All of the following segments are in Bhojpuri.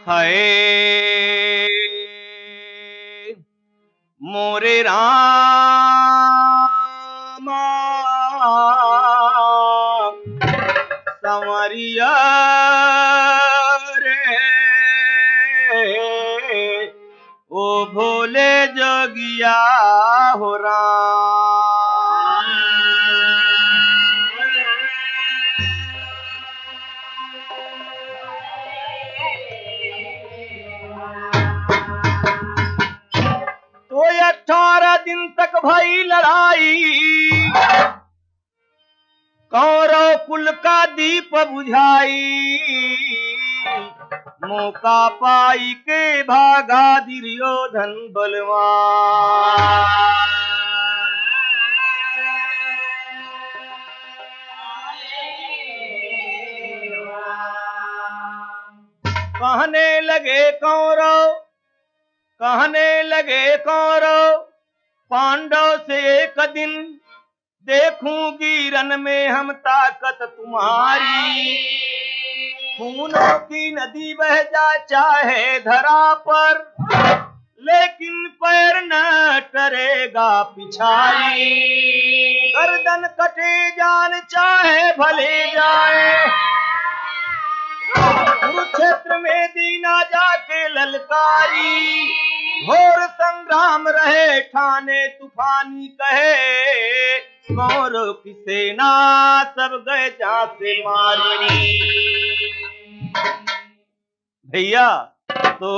हाय मोरे रामा संवरिया रे ओ भोले जोगिया हो राम। तो 18 दिन तक भई लड़ाई, कौरव कुल का दीप बुझाई, मौका पाई के भागा दुर्योधन बलवान। कहने लगे कौरव पांडव से एक दिन देखूंगी रन में हम ताकत तुम्हारी। खूनों की नदी बह जा चाहे धरा पर, लेकिन पैर न टरेगा पिछाड़ी। गर्दन कटे जान चाहे भले जाए, कुरुक्षेत्र में दीना जाके ललकारी। घोर संग्राम रहे ठाने तूफानी कहे, कौरव की सेना सब गए जहां से मारनी। भैया तो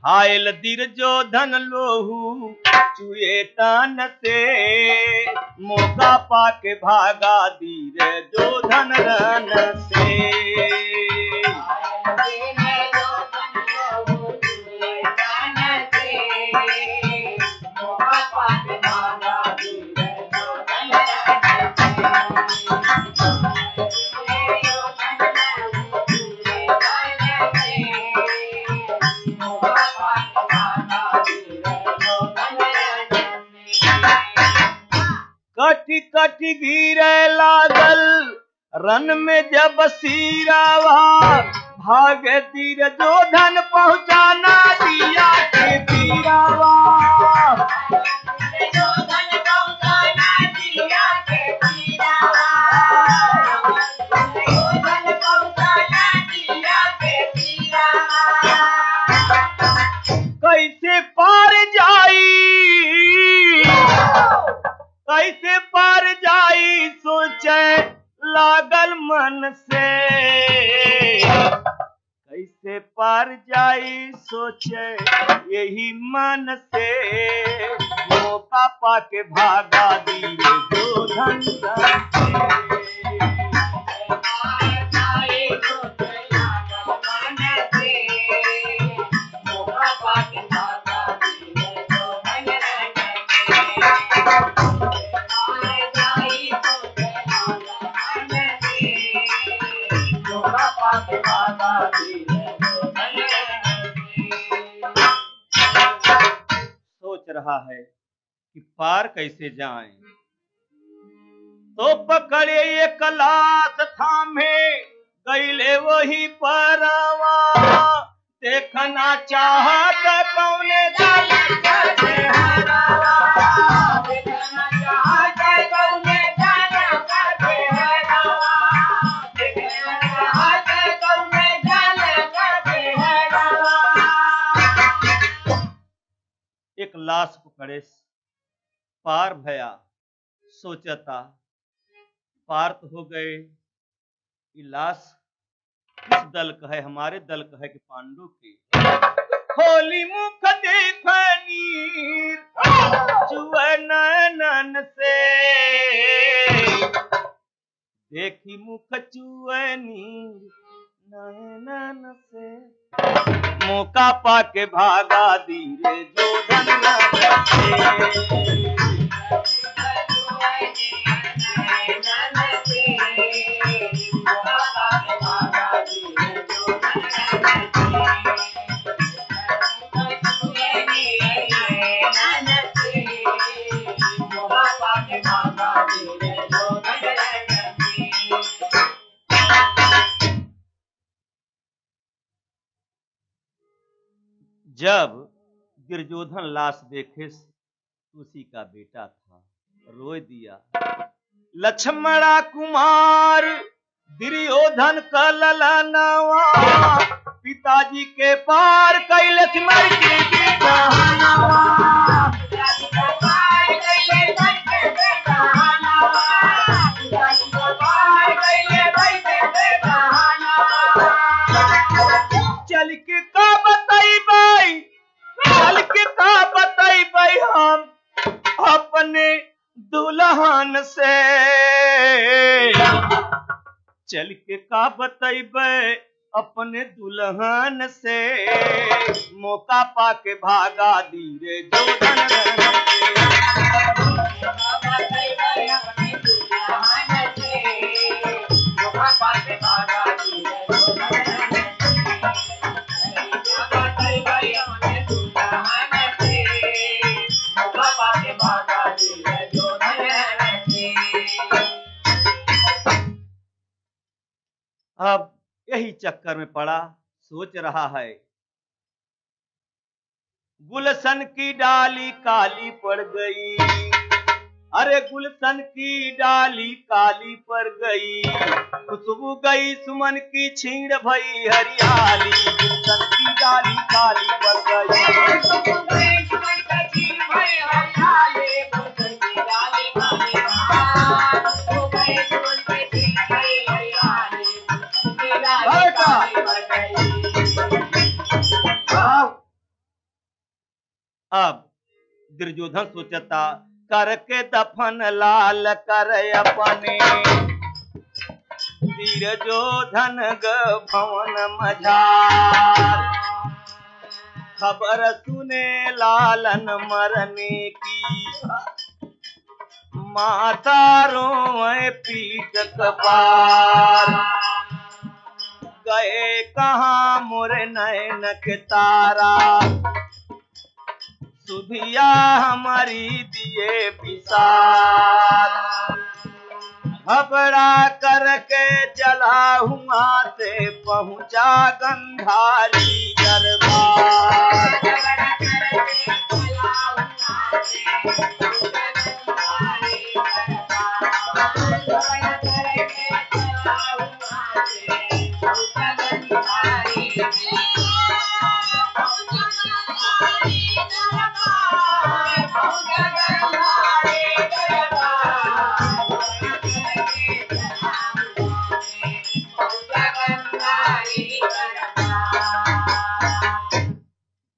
घायल दुर्योधन लोहू चुए तन से, मौका पाके भागा दुर्योधन रन से। कटी कटी गिरे लागल रन में जब सीरावा, भागे दुर्योधन पहुंचाना दिया के तीरावा। कैसे पार जाई, कैसे पार जाई सोचे लागल मन से। कैसे पार जाई सोचे यही मन से, मौका पाके भागा दुर्योधन से। सोच रहा है कि पार कैसे जाएं, तो पकड़े एक लाश थामे गईले वही परवा। देखना चाहत कौने दल से हरावा, देखना चाहत कौने दल से हरावा, देखना चाहत कौने दल से हरावा। एक लाश पकड़े पार भया, सोचता पार तो हो गए, ये लाश किस दल का है? हमारे दल का है कि पांडु की? होली मुख देख नीर चुए नैनन से, देखी मुख चुए नीर नैनन से। मौका पाके भागा दुर्योधन से। जब दुर्योधन लाश देखे उसी का बेटा था, रोए दिया। लक्ष्मणा कुमार दुर्योधन का ललनवा, पिताजी के पार कैले मर के बेटहनवा। चल के का बताई, चल के का बताई हम अपने दुल्हन से, चल के का बताई अपने दुल्हन से, मौका पाके भागा धीरे जोधन अब यही चक्कर में पड़ा, सोच रहा है गुलशन की डाली काली पड़ गई, अरे गुलशन की डाली काली पड़ गई, खुशबू गई सुमन की छीण भई हरियाली, गुलशन की डाली काली पड़ गई। अब दुर्योधन सोचता करके दफन लाल कर अपने, दुर्योधन भवन मझार, खबर सुने लालन मरने की, माता रोए पीठ कपार, गए कहाँ मोरे नैन के तारा, सुधिया हमारी दिए विसार, घबरा करके जला हुआ से पहुंचा गंधारी दरबार।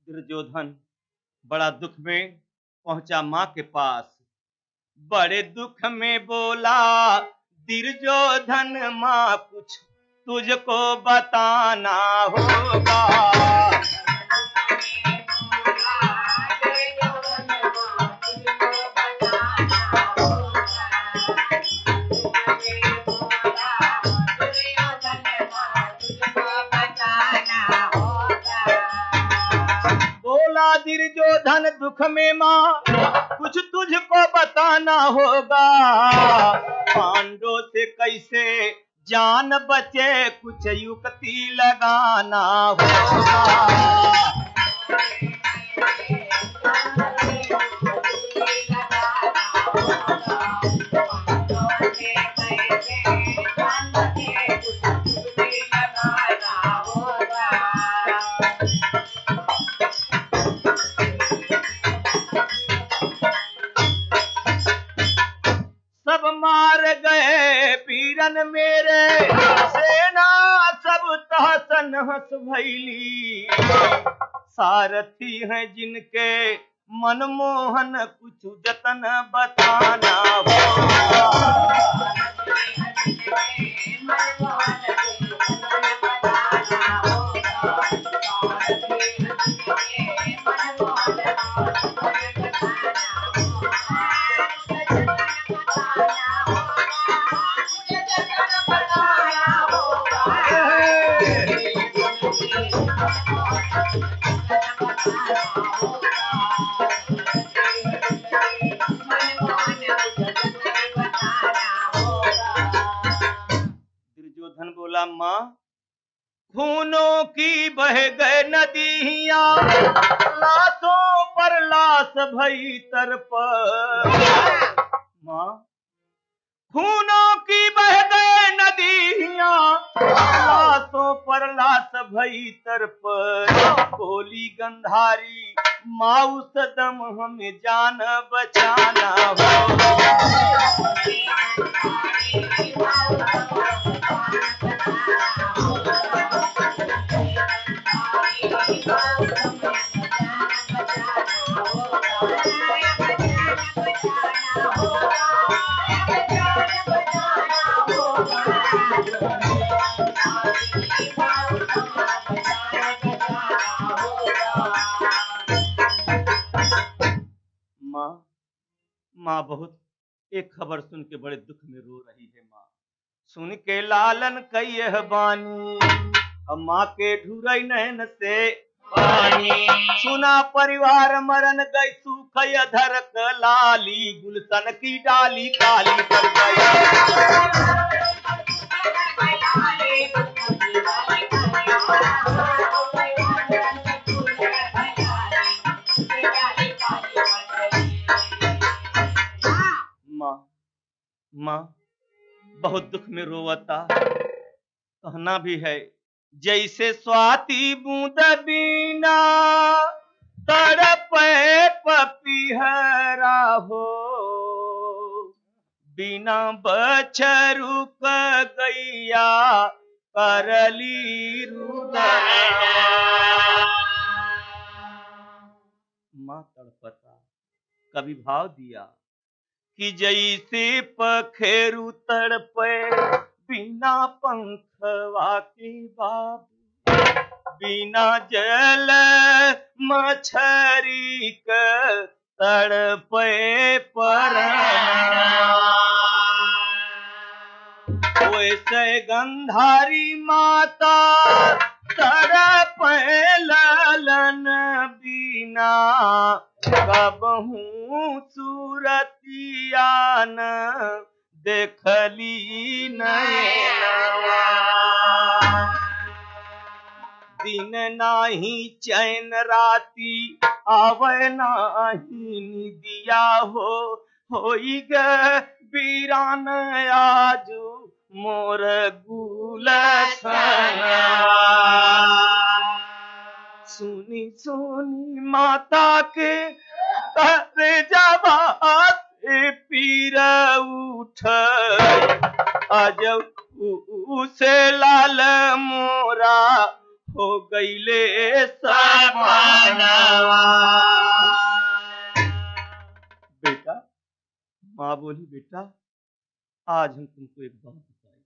दुर्योधन बड़ा दुख में पहुंचा मां के पास, बड़े दुख में बोला दुर्योधन मां कुछ तुझको बताना होगा, दुर्योधन दुख में माँ कुछ तुझको बताना होगा, पांडवों से कैसे जान बचे कुछ युक्ति लगाना होगा। मार गए पीरन मेरे, सेना सब तहसन हंस भैली, सारथी हैं जिनके मनमोहन कुछ जतन बताना होगा। दुर्योधन बोला, माँ खूनों की बह गए नदियां, भीतर पर माँ खूनों की बह गए नदियां, लाशों पर लाश भीतर पर। बोली गंधारी माँ उस दम हमें जान बचाना हो। माँ बहुत एक खबर सुन के बड़े दुख में रो रही है। माँ सुन के लालन कई बानी, माँ के ढूरई नैन से पानी। सुना परिवार मरन गई सूख अधर लाली, गुलशन की डाली काली पड़ गई। माँ बहुत दुख में रोवता, कहना भी है जैसे स्वाति बूंद बीना तड़पे पपीहरा हो। बिना बछरू क गैया करली रुदन। माँ तड़पता, कवि भाव दिया कि जैसे पखेरु तड़पे बिना पंखवा के बाबू, बिना जल मछरी के तड़पे परना। वैसे गंधारी माता तड़पे ललन बिना, कबहू सूरतिया न देखली नैनवा। दिन नाही चैन राती आवे नाही निदिया हो। होई गे वीरान आजू मोर गुलशनवा। सुनी सुनी माता के करे जबा से पीर उठ, अजब उसे लाल मोरा हो गईले सपनवा। बेटा, माँ बोली बेटा आज हम तुमको एक बात बताई,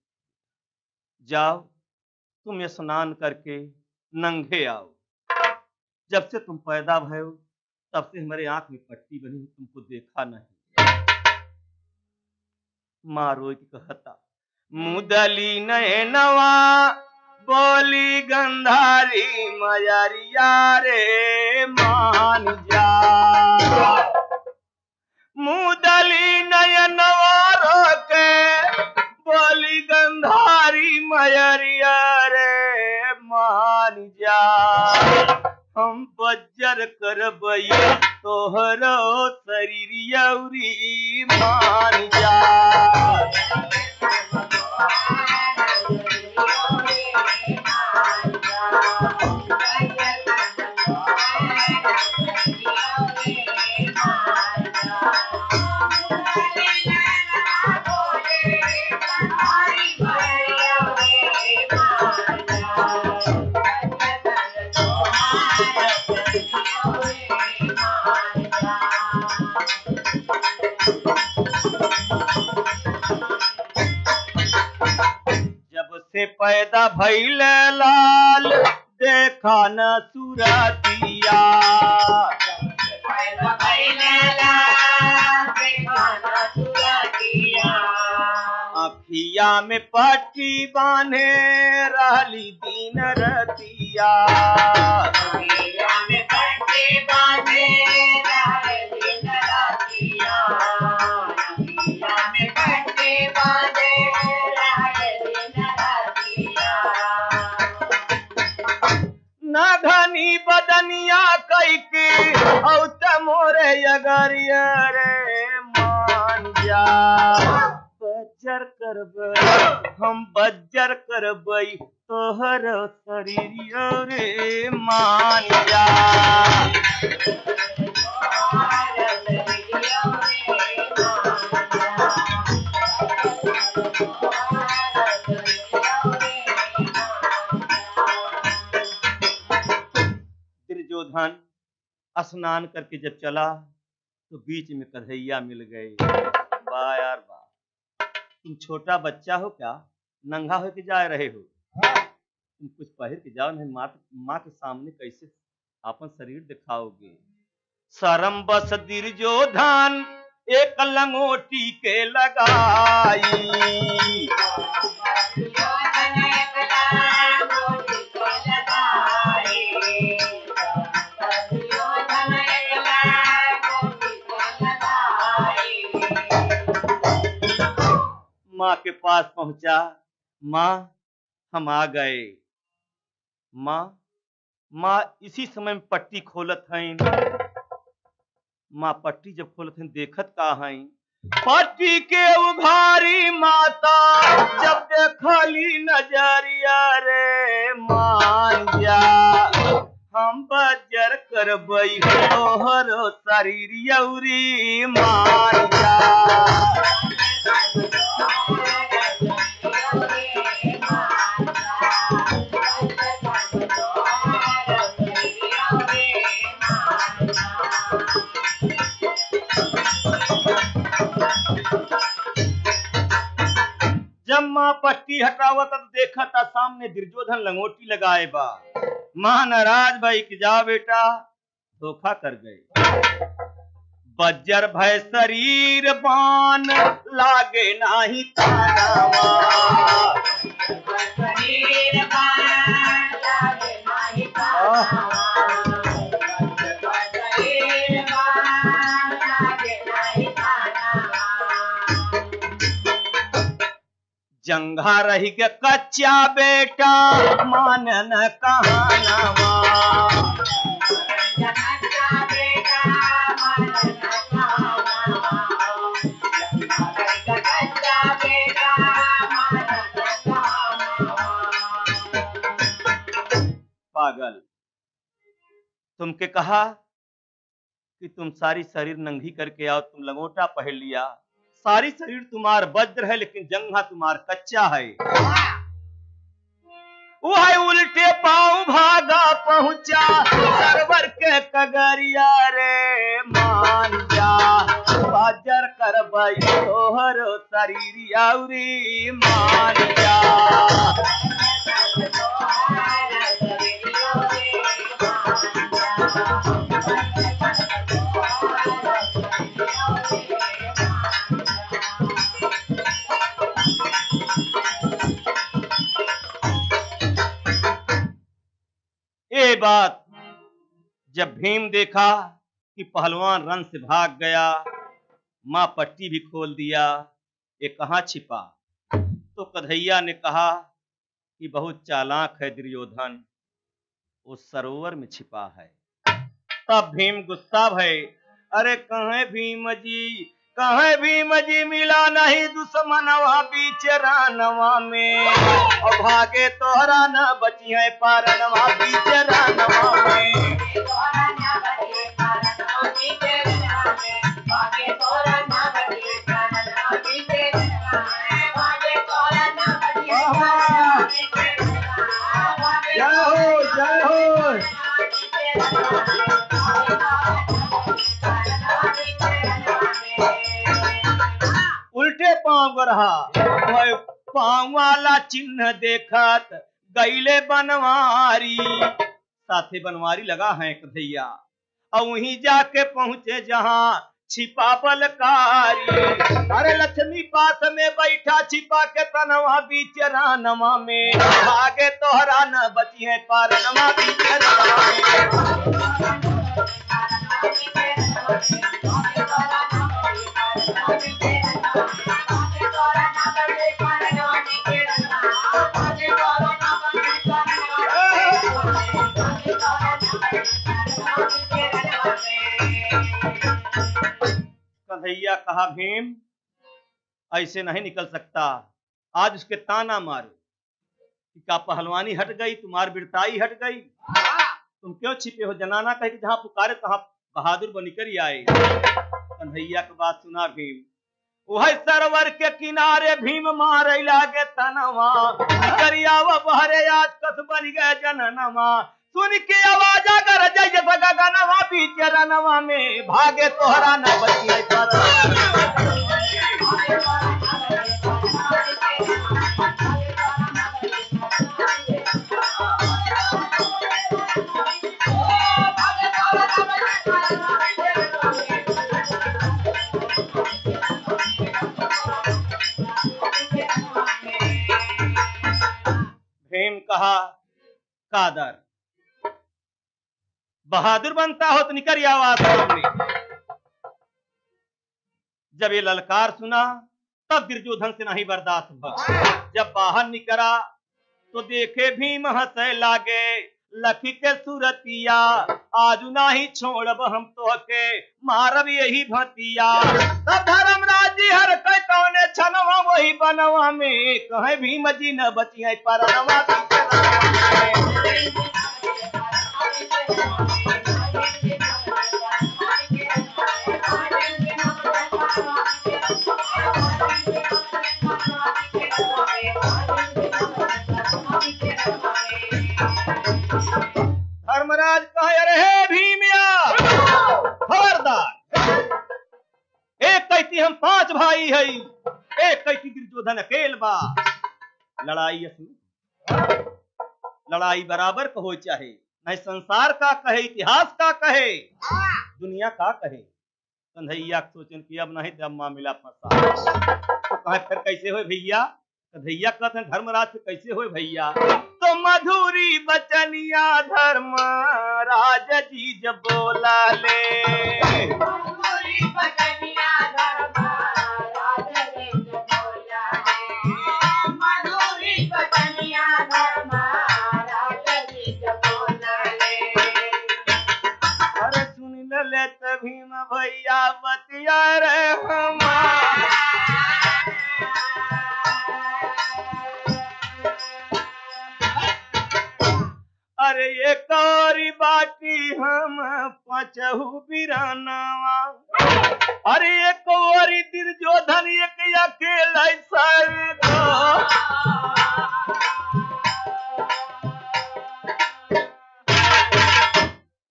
जाओ तुम स्नान करके नंगे आओ। जब से तुम पैदा भय हो तब से हमारे आंख में पट्टी बनी, तुमको देखा नहीं। माँ रोई कहता मुदली नैनवा, बोली गंधारी मयरिया रे मान जा। मुदली नयनवा रोके, बोली गंधारी मयरिया रे मान जा। हम बज्जर करबई तोहरो शरीर यौरी मान जा। से पैदा भइल लाल देखा न सुरतिया। पैदा भइल लाल देखा न सुरतिया। अखिया में पट्टी बांधे रहली दिन रतिया। अखिया में पट्टी बांधे रहली दिन रतिया। अखिया में पट्टी बांधे न घनी बदनिया कैके औत मोरे अगरिया रे मान जा। बज्जर करबै हम बज्जर करबै तोहर शरीरिया रे मान जा। दुर्योधन स्नान करके जब चला तो बीच में कन्हैया मिल गए। वाह यार वाह, तुम छोटा बच्चा हो क्या, नंगा हो के जा रहे हो? तुम कुछ पहन के जाओ, नहीं माँ के सामने कैसे अपन शरीर दिखाओगे। शरम बस दुर्योधन एक लंगोटी के लगाई। माँ के पास पहुंचा, माँ हम आ गए। माँ इसी समय में पट्टी खोलत हैं। माँ पट्टी जब खोलत हैं देखत का हैं, पट्टी के उघारी माता जब देखली नजरिया रे मान जा। हम बज्जर करबै तोहर शरीरिया रे मान जा। जब माँ पट्टी हटावत देखा था सामने दुर्योधन लंगोटी लगाए बा। माँ नाराज भाई कि जा बेटा धोखा कर गए। बज्जर भय शरीर बान लागे नाही तानावा। जंघा रही के कच्चा बेटा मानन कहानवा। पागल, तुमके कहा कि तुम सारी शरीर नंगी करके आओ, तुम लंगोटा पहन लिया। सारी शरीर तुम्हार वज्र है लेकिन जंघा तुम्हार कच्चा है। वो है उल्टे पांव भागा पहुंचा सरवर के कगरिया रे मान जा। बाजर करबै तोहर शरीरिया रे मान जा। ये बात जब भीम देखा कि पहलवान रन से भाग गया, माँ पट्टी भी खोल दिया, ये कहाँ छिपा? तो कन्हैया ने कहा कि बहुत चालाक है दुर्योधन, उस सरोवर में छिपा है। तब भीम गुस्सा भय, अरे कहे भीम जी मिला नहीं दुश्मनवा बीच रानवा में। और भागे तोहरा न बची है पारनवा बीच रानवा में। जय हो जय हो। उल्टे पांव को रहा, पांव वाला चिन्ह देखत गईले बनवारी। साथे बनवारी लगा है कन्हैया, और वहीं जाके पहुंचे जहां छिपा बलकारी। अरे लक्ष्मी पास में बैठा छिपा के तनवा बीच रानवा में। भागे तोहरा न बची है पारनवा बीच रानवा में। कन्हैया कहा भीम ऐसे नहीं निकल सकता, आज उसके ताना मारो कि का पहलवानी हट गई, तुम्हारी बिरताई हट गई, तुम क्यों छिपे हो? जनाना कहे कि जहां पुकारे तहां बहादुर बनिकर ही आए। कन्हैया की बात सुना भीम, वह सरोवर के किनारे भीम मारे लागे तनवा, करियावा बहरे आज कस बन गए जननवा, सुन के आवाज अगर जय गगनवा बीच रनवा में, भागे तोहरा न बचिए पर। भीम कहा कादर बहादुर बनता हो तो निकल आवाज सामने। जब ये ललकार सुना तब दुर्योधन से नहीं बर्दाश्त हुआ। जब बाहर निकला तो देखे भीम हंसे लागे, लखी के सूरतिया आज नहीं छोड़ब हम तो के, मारब यही भतिया। तब धर्मराज जी हर कई कौने छनवा वही बनवा में, कहे भीम जी न बचिए परनवा। धर्मराज कहे रहे भीमिया खबरदार, एक कहती हम 5 भाई है, एक कहती दुर्योधन अकेल बा। लड़ाई बराबर का हो, चाहे नहीं संसार का कहे, इतिहास का कहे, दुनिया का कहे। कन्हैया सोचन कि अब नहीं तब मामला फंसा, तो कहे फिर कैसे हो भैया? कन्हैया कहते धर्मराज से कैसे हो भैया? तो मधुरी बचनिया धर्मराज जी जब बोला ले, मधुरी बचनिया धर्मराज जी जब बोला ले, मधुरी बचनिया धर्मराज जी जब बोला ले। अरे सुन ले भीम भैया बतिया रे हमारा, अरे ये कौरी बाटी हम 5 बिरानवा, अरे ये कौरी दुर्योधन एक अकेला सरदा,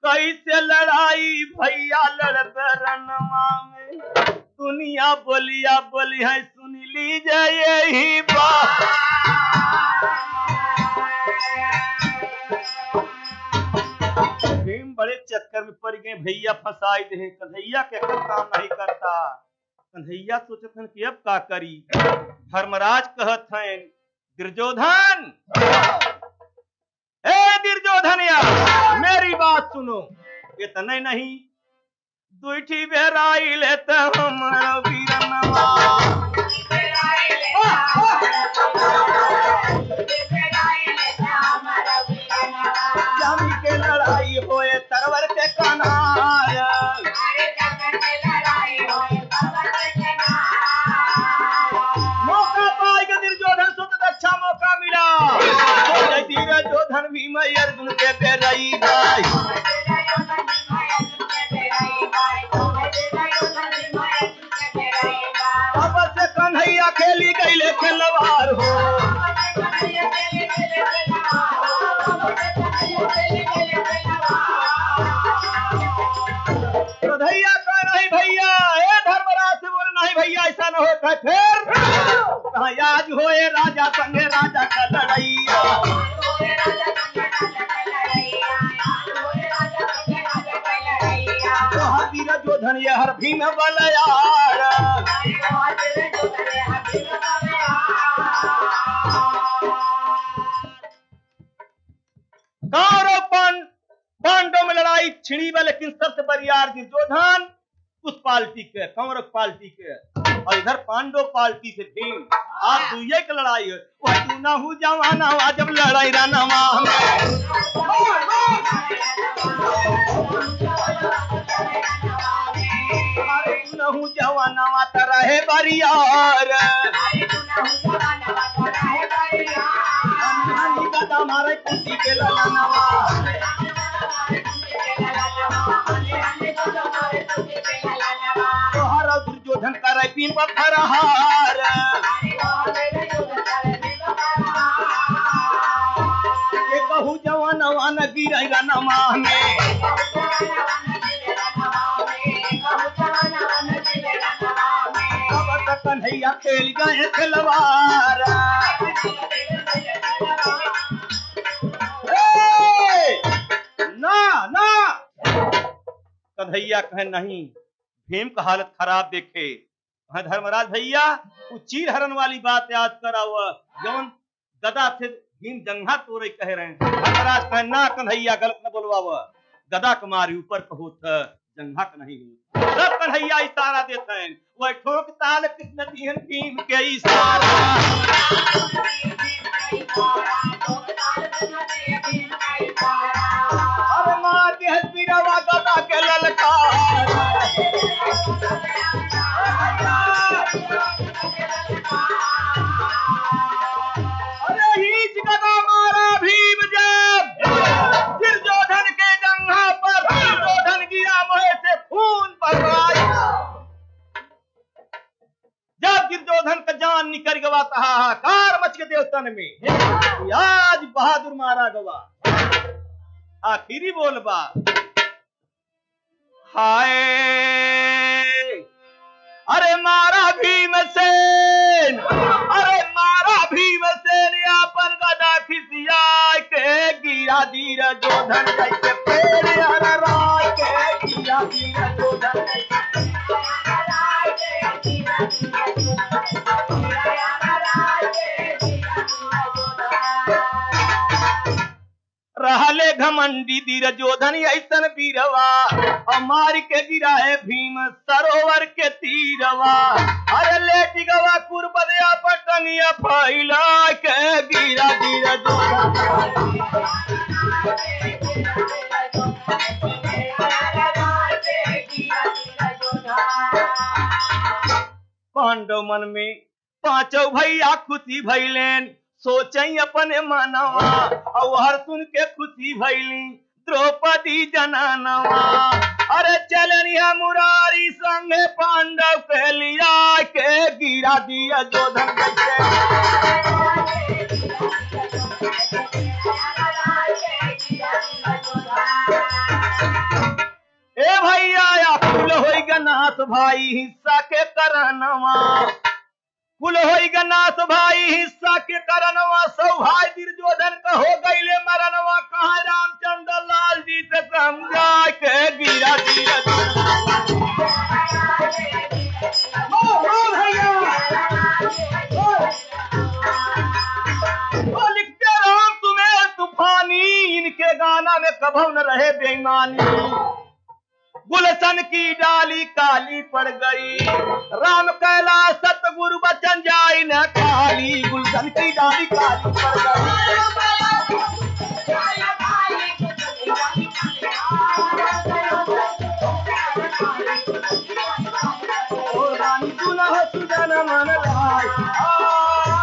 कैसे लड़ाई भैया लड़ब रनवा में, दुनिया बोलिया बोली है सुन लीजिए यही बात। भीम बड़े चक्कर में पड़ गए, भैया फंसाई दे, कन्हैया के काम नहीं करता। कन्हैया सोचत हन कि अब का करी। धर्मराज कहत हैं दुर्योधन, ए दुर्योधनिया मेरी बात सुनो, इतने नहीं दुईठी बेराई लेते हमारा वीरनवा, जामी के लड़ाई होए तरवर के कन्हार, मौका पाएगा दुर्योधन सुत अच्छा मौका मिला, दुर्योधन भीम अर्जुन के बेराई भाई, अब से कन्हैया खेली गईले खिलवाड़ हो, भैया कह नहीं भैया, ए धर्मराज से बोल नहीं भैया ऐसा न हो, फिर कहा आज होए राजा संगे राजा का लड़ैया, दुर्योधन ये हर भीम बलयार, कौरव पांडव में लड़ाई छिड़ी बा, लेकिन सबसे बरियार दुर्योधन उस पार्टी के, कौरव पार्टी के, और इधर पांडव पार्टी से भीम। आज दुइये की लड़ाई है, वह तू ना हूँ जवाना हुआ जब लड़ाई रानवा जवानवा तरह बरियार गदा मारे कुंती के ललनवा तोहरा दुर्योधन करे पीन फरहार ये कहू जवानवा न गिरई नमा में अब तक कन्हैया खेल गए खिलवार ना ना कन्हैया कहे नहीं भीम का हालत खराब देखे धर्मराज भैया वो चीर हरण वाली बात याद करा हुआ जौन गदा थे भीम जंघा तोड़े कह रहे हैं धर्मराज कहे ना कन्हैया गलत न बोलवा हुआ गदा कमारी ऊपर कहो था जंघा का नहीं हो सब कन्हैया इशारा देते हैं वह ठोक ताल कितने दिहन भीम के इशारा अरे मार के हस्बीरावा गदा के ललकार अरे हीच गदा मारा भीम जब दुर्योधन के जंघा पर दुर्योधन गिरा मोहे से खून बहाया जब दुर्योधन का जान निकल गवा हाहाकार मच के देवतन में आज बहादुर मारा गवा आखिरी बोलबा हाय अरे मारा भीमसेन अपन गदा खिसिया के गिरा धीर जोधन जैसे पेड़ हराय के गिरा धीर जोधन रहले घमंडी धीर जोधन ऐसन बीरवा अमार के गिरा है भीम सरोवर के तीरवा अरे लेट गवा कुरबदिया पटंगिया फैला के गिरा धीर जोधन पांडव मन में पांचों भैया खुशी भैलेन सोचई अपने मनवा और हर सुन के खुशी भैली द्रौपदी जनानवा अरे चलनिया मुरारी संगे पांडव के लिया के गिरा दिया जोधन ए भैया या फूल होई गनाथ भाई हिस्सा के करनवा कुल होई गनाथ भाई हिस्सा के करनवा सौ भाई दुर्योधन का हो गईले मरनवा कहा रामचंद्र लाल जी से समझा के गिरा दिया लिखते राम तुम्हें तूफानी इनके गाना में कभू न रहे बेईमानी गुलशन की डाली काली पड़ गई राम कैलाश सतगुरु बचन जाई न खाली गुलशन की डाली काली पड़ गई ओ रानी दुल्हा सुजन मन लाय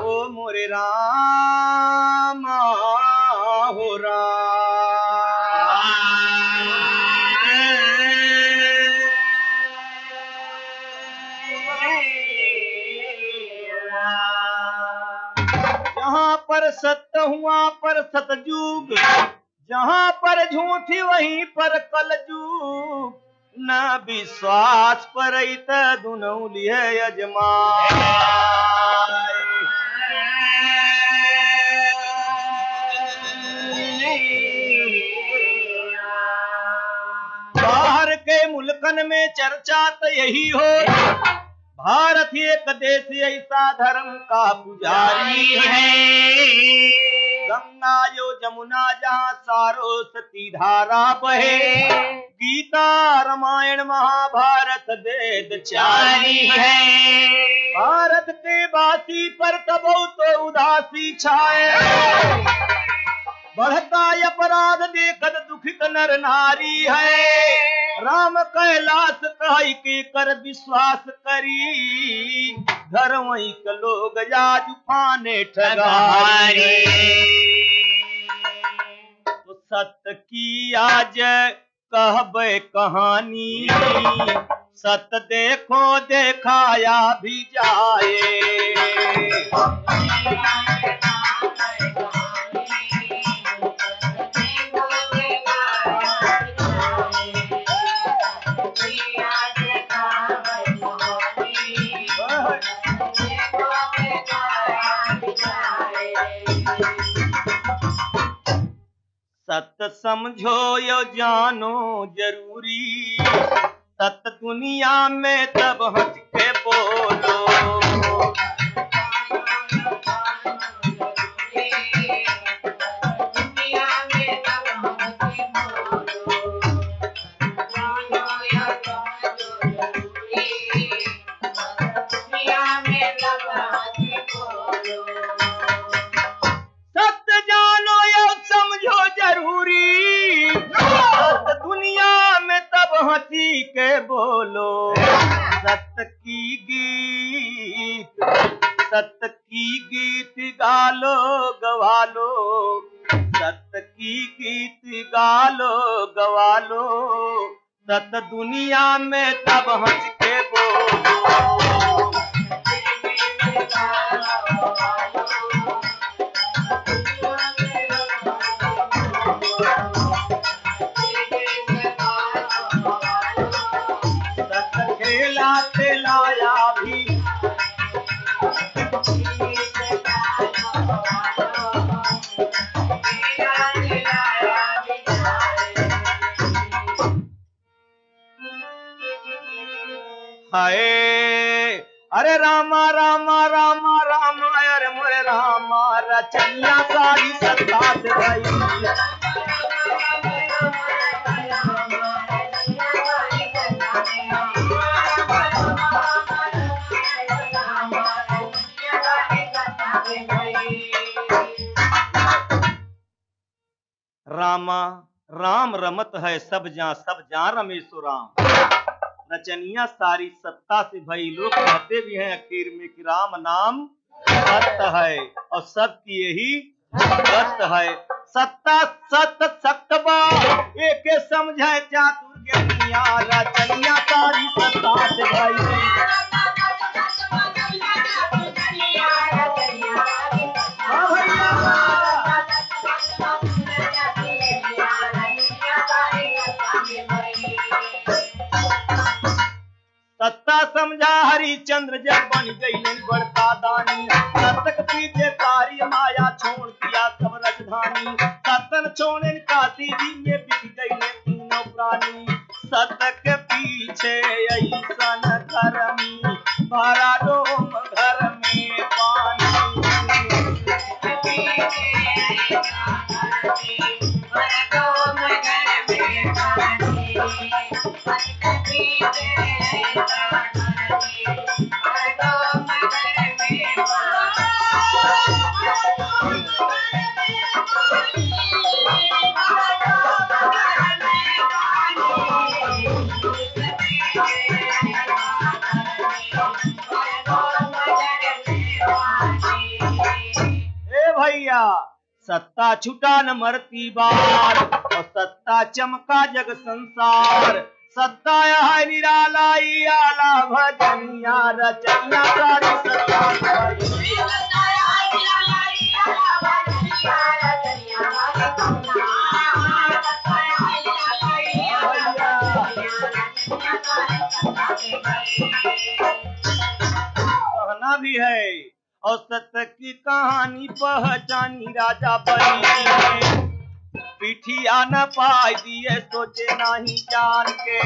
ओ मोरे राम हो जहाँ पर सत्य हुआ पर सतयुग जहाँ पर झूठी वहीं पर कलयुग न विश्वास पर दुनौली है यजमान जखन में चर्चा तो यही हो, भारत एक देश ऐसा धर्म का पुजारी है। गंगा यो जमुना जहाँ सरस्वती धारा बहे, गीता रामायण महाभारत वेद चारी है। भारत के वासी पर तब तो उदासी छाए, बढ़ता अपराध देखत दुखित नर नारी है। राम कैलाश कह के कर विश्वास करी, धर्म के लोग आज फाने ठगारी। तो सत्य की आज कहबे कहानी, सत्य देखो देखाया भी जाए। सत्य समझो यो जानो जरूरी, सत्य दुनिया में तब हंस के बोलो। के बोलो सत्य की गीत, सत्य की गीत गालो गवालो, सत्य की गीत गालो गवालो, सत्य दुनिया में तब हंस के बोलो। लाया भी हाय, अरे रामा रामा रामा रामा, अरे मोरे रामा रचनिया सारी सत्ता से भाई। रामा राम रमत है सब जान रमेशो राम, रचनिया सारी सत्ता से भई। लोग कहते भी हैं आखिर में कि राम नाम सत्य है और सत्य यही सत्य है। सत्ता सत्य सत्तबा एक समझे चातुर ज्ञानिया, रचनिया सारी सत्ता से भई। सत्ता समझा हरिचंद्र जब बन गई बढ़ता दानी, सतक पीछे सारी माया छोड़ दिया सब राजधानी। सतन छोड़े काशी जी में बिक गई तीनों प्राणी, सतक पीछे ऐसन धर्मी भरा डोम घर में पानी। सत्ता छुटा न मरती बार, और सत्ता चमका जग संसार। सत्ता है निराला आला भजनिया, रचनिया सारी सत्ता। कहना भी है और सत्य की कहानी पहचानी राजा बनी। पीठिया न पाई दिए सोचे नहीं जान के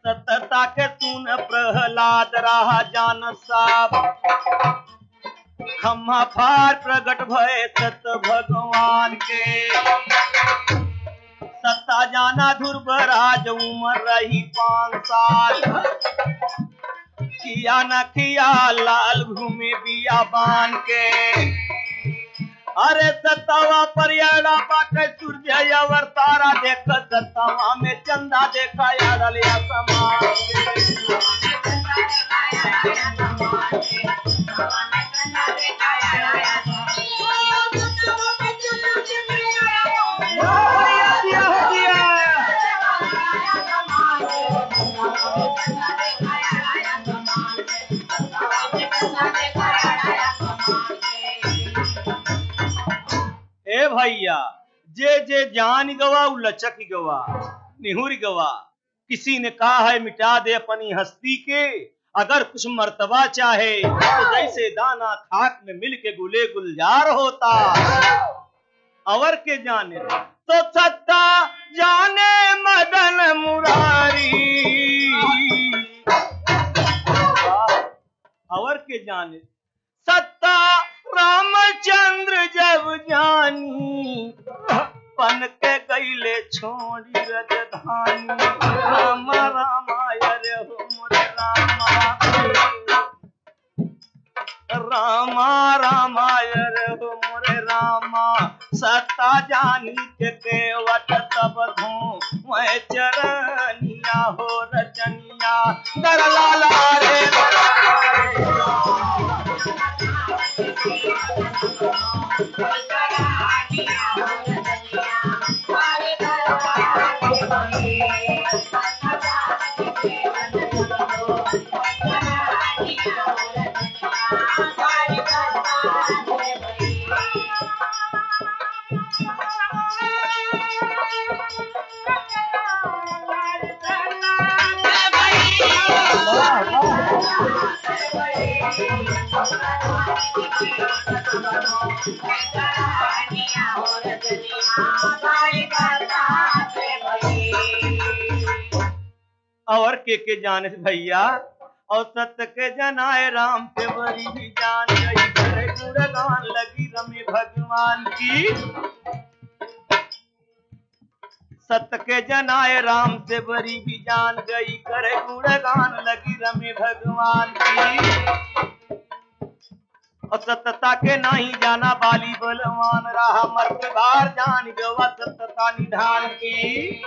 सतता के सुन प्रहलाद रहा जान साप खम्मा फार प्रगट भय सत भगवान के सत्ता जाना ध्रुवराज उमर रही 5 साल किया न किया लाल घूमे बियाबान के अरे सत्तावा परियाड़ा पाके सूर्य अवर तारा देख सत्तावा में चंदा देखा यार लिया समान ए भैया जे जे जान गवा उ लचक गवा निहुर गवा किसी ने कहा है मिटा दे अपनी हस्ती के अगर कुछ मर्तबा चाहे तो जैसे दाना खाक में मिल के गुले गुलजार होता अवर के जाने तो सत्ता जाने मदन मुरारी अवर के जाने सत्ता रामचंद्र जब जानी पन के गईले छोड़ी रजधानी राम रामाय रे हो मोरे रामा रामा रामाय रे हो मोरे रामा सत्ता जानी के केवट तब धूं मैं चरनिया हो रचनिया दर लाला रे और के जाने भैया और सत्य के जनाए राम से बड़ी भी जान गई करे गुणगान लगी रमे भगवान की सत्य के जनाए राम से बड़ी भी जान गई करे गुणगान लगी रमे भगवान की और सत्यता के नहीं जाना बाली बलवान रहा मर्द बार जान गवा सत्यता निधान की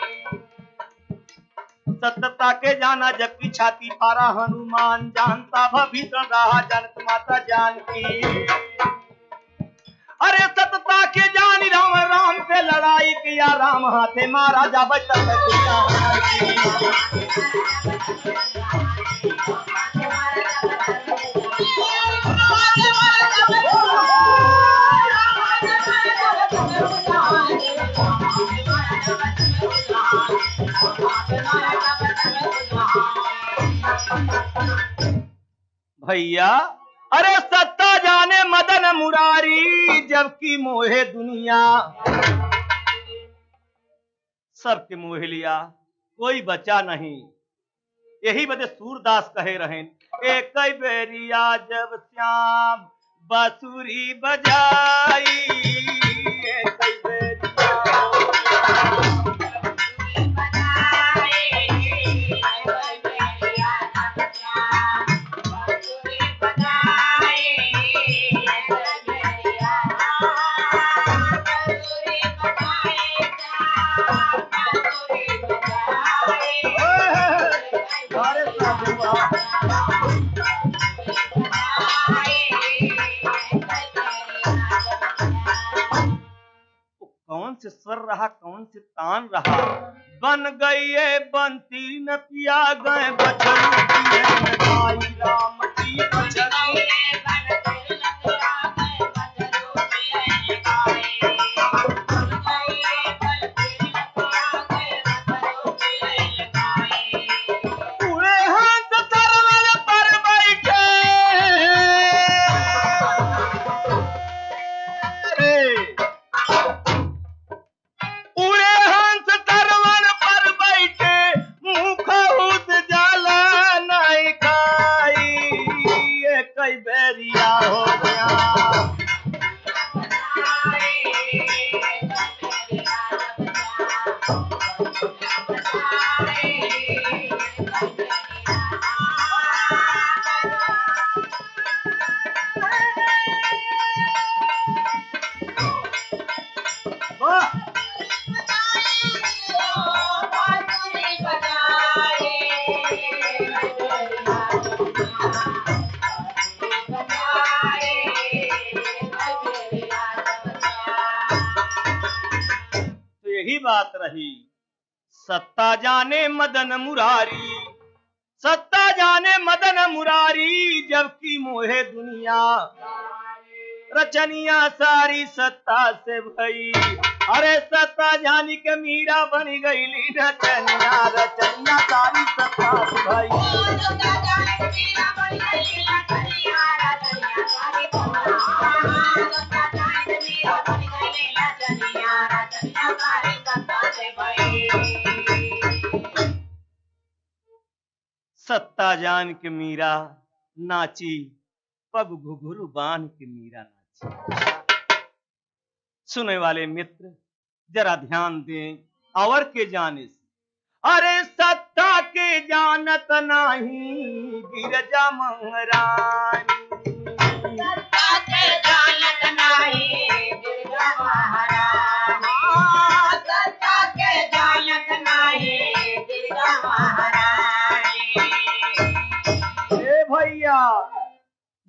सत्यता के जाना जबकि छाती फारा हनुमान जानता भविष्य रहा जनत माता जानकी अरे सत्यता के जानी राम राम से लड़ाई किया राम हाथे मारा जा भैया अरे सत्ता जाने मदन मुरारी जबकि मोहे दुनिया सबके मोह लिया कोई बचा नहीं यही वजह सूरदास कहे रहे एक बेरिया जब श्याम बांसुरी बजाई एक कौन से स्वर रहा कौन से तान रहा बन गई है बंसी न पिया गए भाई राम की बात रही। सत्ता जाने मदन मुरारी, सत्ता जाने मदन मुरारी, जबकि मोहे दुनिया रचनिया सारी सत्ता से भई। अरे सत्ता जानी के मीरा बनी गईली रचनिया, रचनिया सारी सत्ता से भई। सत्ता जान के मीरा नाची, पग घुघरू बांध के मीरा नाची। सुनने वाले मित्र जरा ध्यान दें और के जाने से। अरे सत्ता के जानत नहीं गिरजा महारानी, सत्ता के जानत नहीं गिरजा महारानी, सत्ता के जानत नहीं गिरजा महारानी। ए भैया,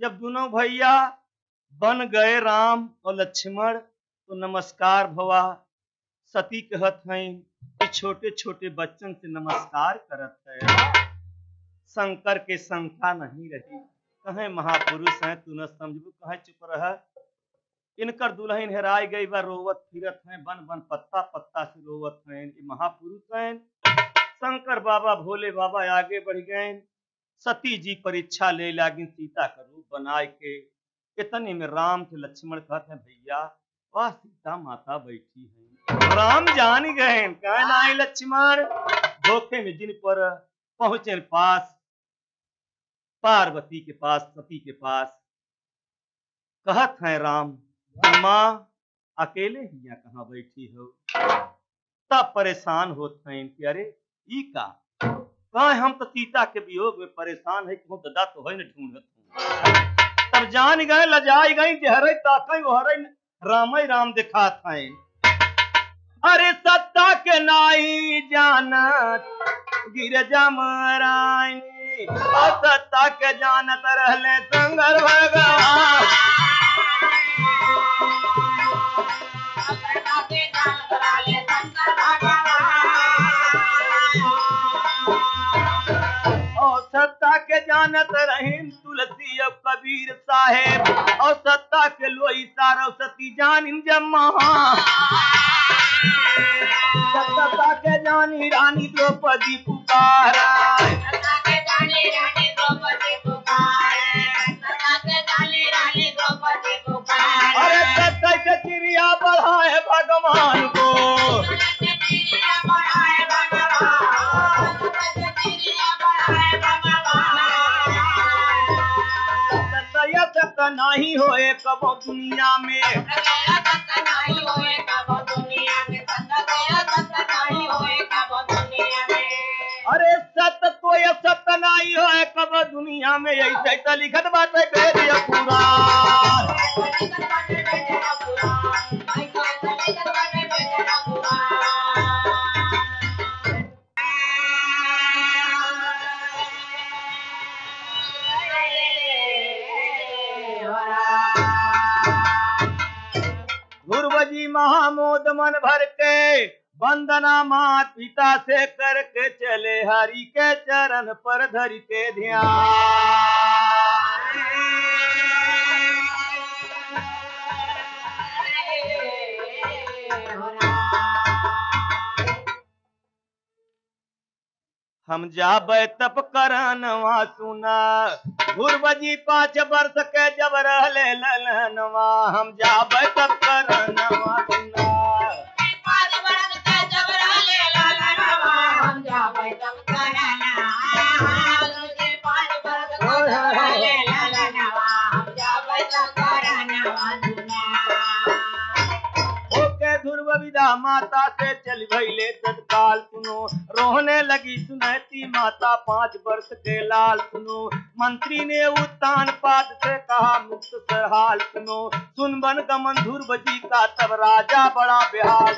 जब दोनों भैया बन गए राम और लक्ष्मण तो नमस्कार भवा। सती कहत हैं कि छोटे छोटे बच्चन से नमस्कार करत है। शंकर के शंका नहीं रही, कहे महापुरुष हैं तू न समझबू, कहे चुप रह। इनकर दुल्हन हेराई गई बा, रोवत फिरत हैं, बन बन पत्ता पत्ता से रोवत हैं। ये महापुरुष हैं। शंकर बाबा भोले बाबा आगे बढ़ गए। सती जी परीक्षा ले लागी सीता का रूप बनाए के। इतने में राम से लक्ष्मण कहते हैं भैया वह सीता माता बैठी है। राम जान गए, कहे नहीं लक्ष्मण। धोखे में जिन पर पहुंचे पास पार्वती के पास, सती के पास, कहत हैं राम माँ अकेले ही यहाँ कहाँ बैठी हो। तब परेशान होते हैं कि अरे ई का कहा, हम तो सीता के वियोग में परेशान है कि ददा तो है न ढूंढत। तब जान गए लजाई गई जहरे ताकई वहरे राम ही राम दिखात हैं। अरे सत्ता के नाई जानत गिरजा महारानी, और सत्ता के जानत रहले शंकर भगवान। और सत्ता के जानत रहीम तुलसी और कबीर साहेब, और सत्ता के लोई सारा सती जानिन जम्मा। सत्ता के जानी रानी द्रौपदी पुकारा, सत्ता के जानी रानी द्रौपदी पुकारा, सत्ता के जानी रानी द्रौपदी पुकारा। अरे सत्ता के चिड़िया बढ़ाए भगवान को, सत्ता के चिड़िया बढ़ाए भगवान, सत्ता के चिड़िया बढ़ाए भगवान। सत्ता नहीं होए कबो दुनिया में, सत्ता नहीं होए कबो दुनिया में, सत्ता नहीं होए कबो दुनिया में। अरे सत्य तो ये सत्य नहीं होए कबो दुनिया में, ऐसे तो लिखत बात है बेरिया पूरा। ध्रुवजी महामोद मन भर के वंदना मात पिता से करके चले, हरि के चरण पर धर के ध्यान। हम जाबे तप करनवा सुना, ध्रुवजी 5 वर्ष के जब रहले ललनवा। हम जाबे तप करनवा सुना, 5 वर्ष के जब रहले ललनवा। हम जाबे तप करनवा, 5 वर्ष के जब रहले ललनवा। हम जाबे तप करनवा सुना। ओके ध्रुव विदा माता से चल भइले तत्काल सुनो, रोहने लगी सुनैती माता 5 वर्ष के लाल सुनो। मंत्री ने उत्तान पाद से कहा मुक्त सरहाल सुनो, सुन बन गमन ध्रुवजी का तब राजा बड़ा बेहाल।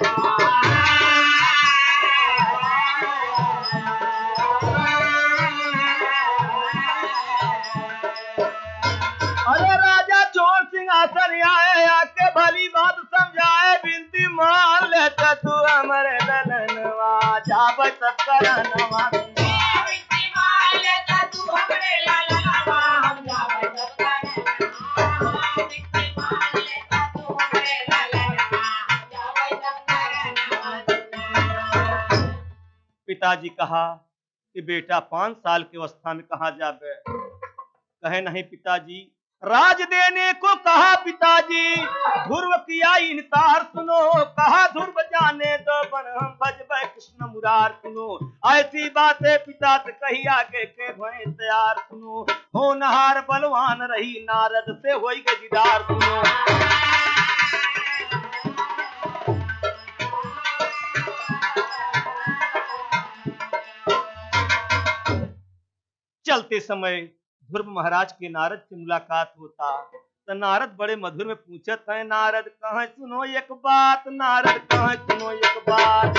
अरे राजा चोर सिंह शासन आए आके भली बात समझाए बिनती मान लेता तू हमरे ललनवा जाब तब करनवा पिताजी कहा कि बेटा 5 साल की अवस्था में कहाँ जाबे। कहे नहीं पिताजी, राज देने को कहा पिताजी, ध्रुव किया इनकार सुनो, कहा ध्रुव जाने दो बन हम भजबे कृष्ण मुरार सुनो। ऐसी बातें पिता से कही आगे के भय तैयार सुनो, होनहार बलवान रही नारद से होई गए दीदार सुनो। चलते समय ध्रुव महाराज के नारद से मुलाकात होता तो नारद बड़े मधुर में पूछत है, नारद कहे सुनो एक बात, नारद कहे सुनो एक बात।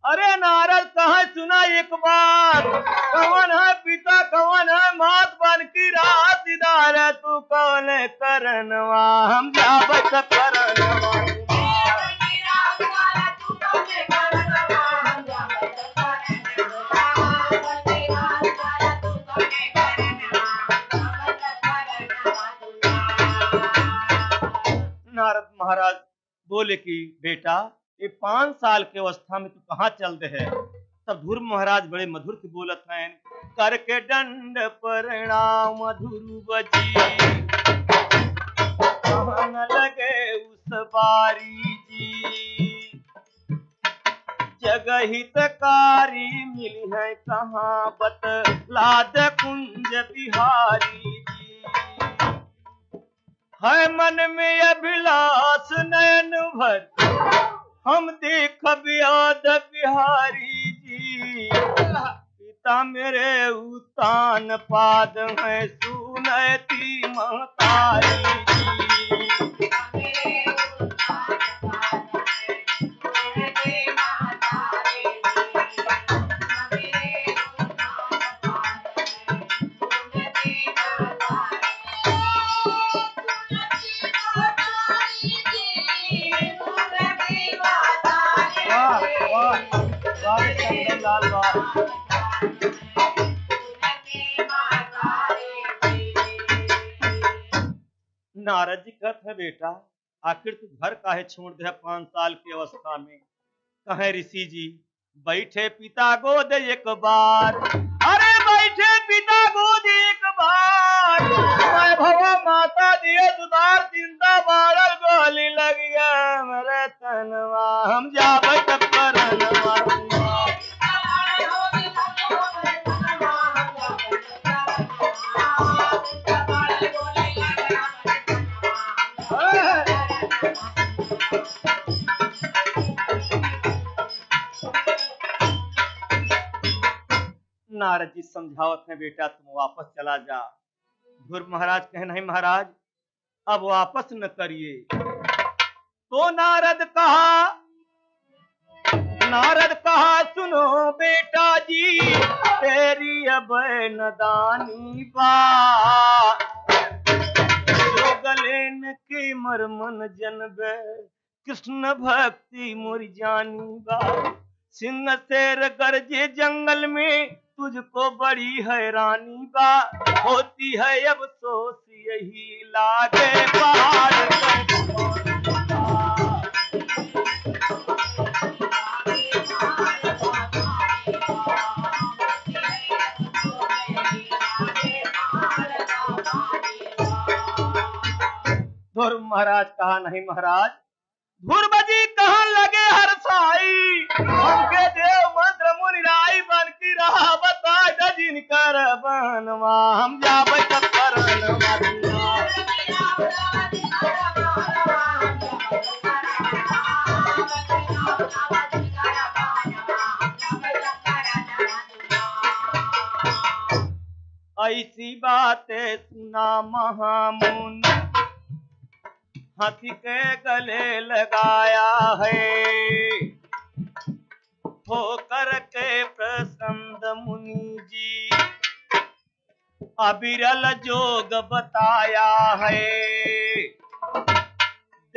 अरे नारद कहे सुना एक बात, कौन है पिता कौन है मात बन की रात दीदार तू कौन करनवा हम जाब तब करनवा। नारद महाराज बोले कि बेटा ये 5 साल के अवस्था में तू कहाँ चल दे है। तब ध्रुव महाराज बड़े मधुर से बोलत हैं, करके दंड प्रणाम ध्रुव जी, कहन लगे उस बारी जी, जगहितकारी मिली है कहाँ बतलाद कुंज बिहारी जी। है मन में अभिलाष नयन भर हम देख बियाद बिहारी जी, पिता मेरे उतान पाद है सुनती महतारी जी। नारद जी कहते हैं, बेटा आखिर तू घर काहे छोड़ दे 5 साल की अवस्था में। कहे ऋषि जी, बैठे पिता गोद एक बार, अरे बैठे पिता गोद एक बार, मैं भवा माता दिए सुधार चिंता बारल गोली लग गया मेरे तनवा हम जाब तब करनवा। नारद जी समझावत है, बेटा तुम वापस चला जा। ध्रुव महाराज कहे नहीं महाराज अब वापस न करिए। तो नारद कहा सुनो बेटा जी, तेरी अब नदानी बा, जो गलेन की मरमन जनबे कृष्ण भक्ति मोर जानी बा। सिंह शेर गरजे जंगल में तुझको बड़ी हैरानी बा, होती है अब सोच यही लागे पहाड़ ध्रुव महाराज कहा नहीं महाराज, ध्रुव जी कहाँ लगे हर साई, हमके देव मंत्र मुनि राई बन की रहा बता जिनकर बनवा हम जाब तब करनवा। ऐसी बातें सुना महामुनि, हाथी के गले लगाया है, हो करके प्रसन्न मुनि जी अविरल जोग बताया है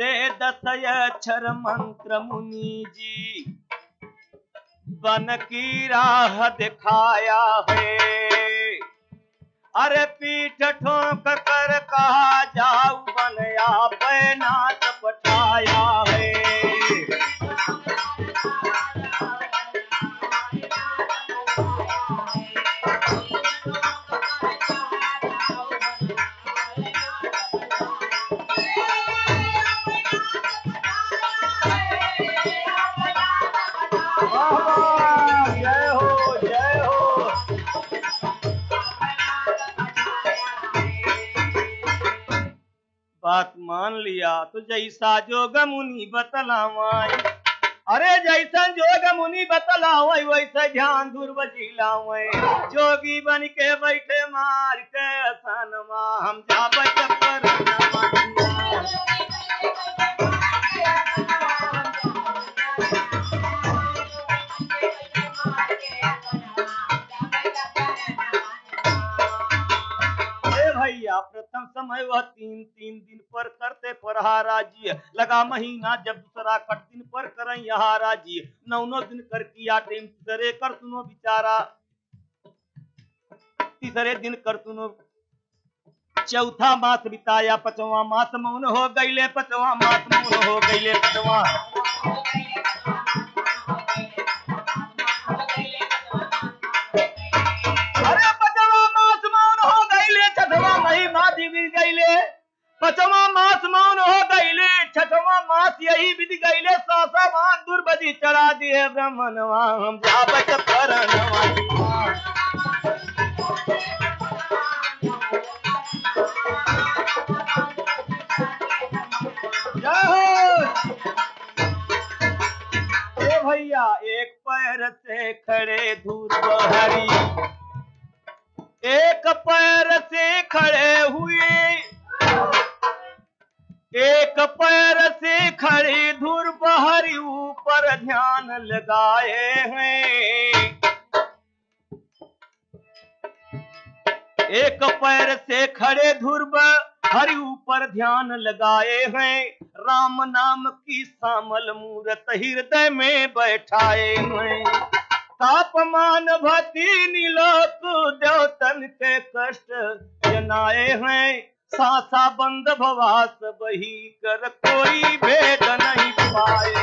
दे 10 अक्षर मंत्र मुनि जी बन की राह दिखाया है अरे पीठ ठोक कर कहा जाऊ बनया बैनाथ पठाया है जय हो जय हो बात मान लिया तो जैसा जोग मुनि बतलावाई अरे जैसा जोग मुनि बतलावाई वैसे ध्यान दुर्बजी लावे जोगी बन के बैठे मार के असनमा हम जाबे चक्कर भैया प्रथम समय वह 3 दिन पर करते परहारा जी लगा महीना जब दूसरा कट दिन पर करें यहारा जी 9 दिन कर किया टेम तीसरे कर सुनो बिचारा तीसरे दिन कर सुनो चौथा मास बिताया पांचवा मास मौन हो गईले पांचवा मास मौन हो गईले पांचवा पांचवा मास मौन हो गईले छठवा मास यही विधि गईले सासा मान दुर्बदी चढ़ा दिए ब्राह्मणवा हम जाबे परनवा जय हो ए भैया एक पैर से खड़े धूर बहरी एक पैर से खड़े हुए एक पैर से खड़ी धुर बहरी ऊपर ध्यान लगाए हैं एक पैर से खड़े धुर बहरी ऊपर ध्यान लगाए हैं राम नाम की श्यामल मूरत हृदय में बैठाए हैं तापमान भती नीलोक देवतन के कष्ट जनाए हैं सासा बंद भवास बही कर कोई भेद नहीं पाए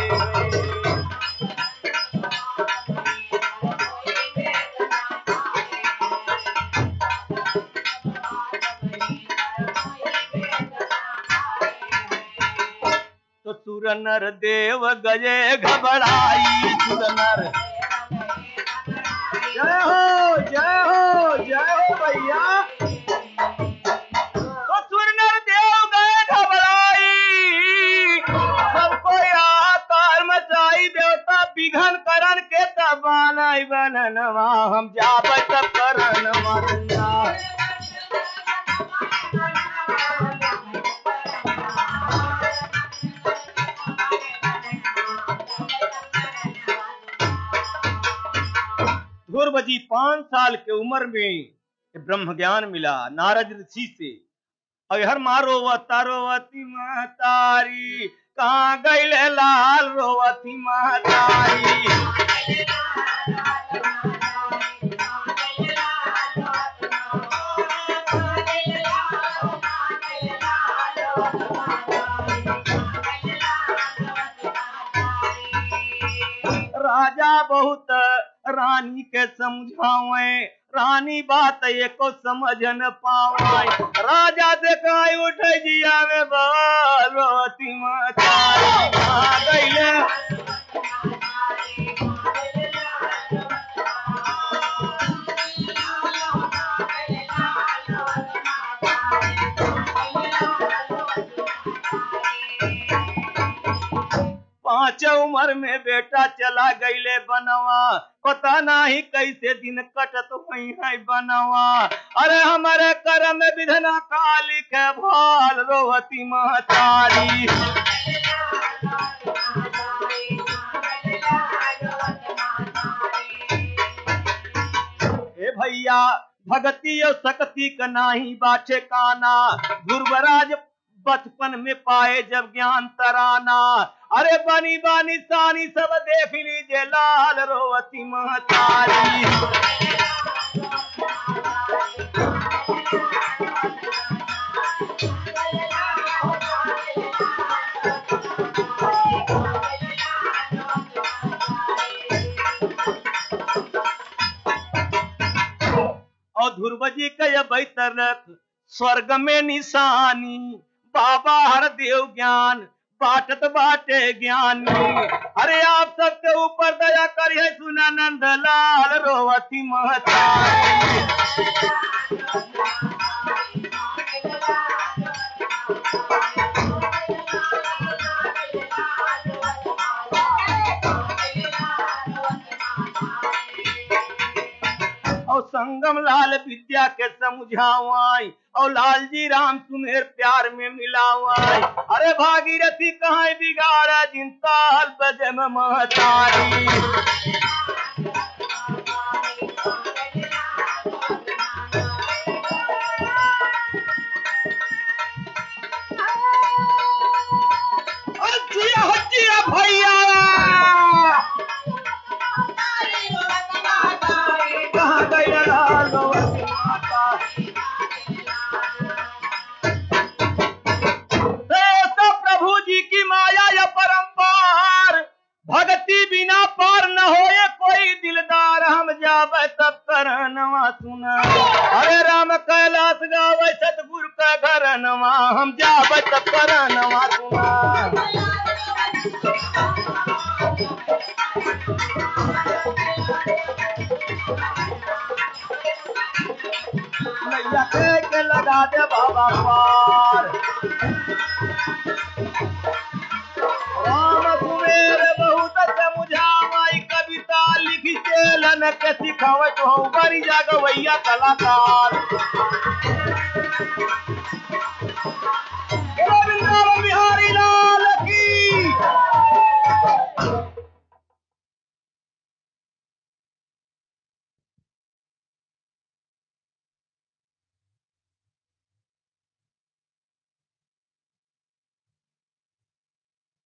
तो सुर नर देव गजे घबराई सुर नर जय हो जय हो जय हो भैया बननवा हम जाबे परनवा धुर्वजी 5 साल के उम्र में ब्रह्म ज्ञान मिला नारद ऋषि से अहर मारो रोवती महतारी कहाँ गईले लाल रोवती महतारी राजा बहुत रानी के समझावे रानी बात एको समझ न पावे राजा देखाई उठे जिया में रोती महतारी कहाँ गईले पांच उम्र में बेटा चला गईले बनवा पता नहीं कैसे दिन कटत हुई है बनवा अरे हमारे कर्म में विधना काली के भाल रोवती महतारी भैया भगती और शक्ति का नाही बाटे काना। ध्रुवराज बचपन में पाए जब ज्ञान तराना, अरे बनी बानी सानी सब देख लीजिए लाल रोवती महतारी। और ध्रुव जी का बैतरक स्वर्ग में निशानी, बाबा हर देव ज्ञान बाटत बाटे ज्ञानी। अरे आप सबके ऊपर दया करिए सुना नंद लाल रोवती महतारी। और संगम लाल विद्या के समझावाई, और लाल जी राम तुम्हें प्यार में मिलावाई। अरे भागीरथी कहाँ बिगाड़ा जिनताल बजम महतारी। जिया भैया कहाँ गई लाल रोवती माता। तो प्रभु जी की माया या परंपार, भक्ति बिना पार न होए कोई दिलदार। हम जावे तब करनवा सुना, अरे राम कैलाश गावे सतगुरु का घरनवा। हम जावे तब करनवा सुना। नैया के लगा दे बाबा पार, राम कुमेर बहुत समझावाई। कविता लिखी चेलन के सिखावत हूँ बड़ी जगवैया कलाकार।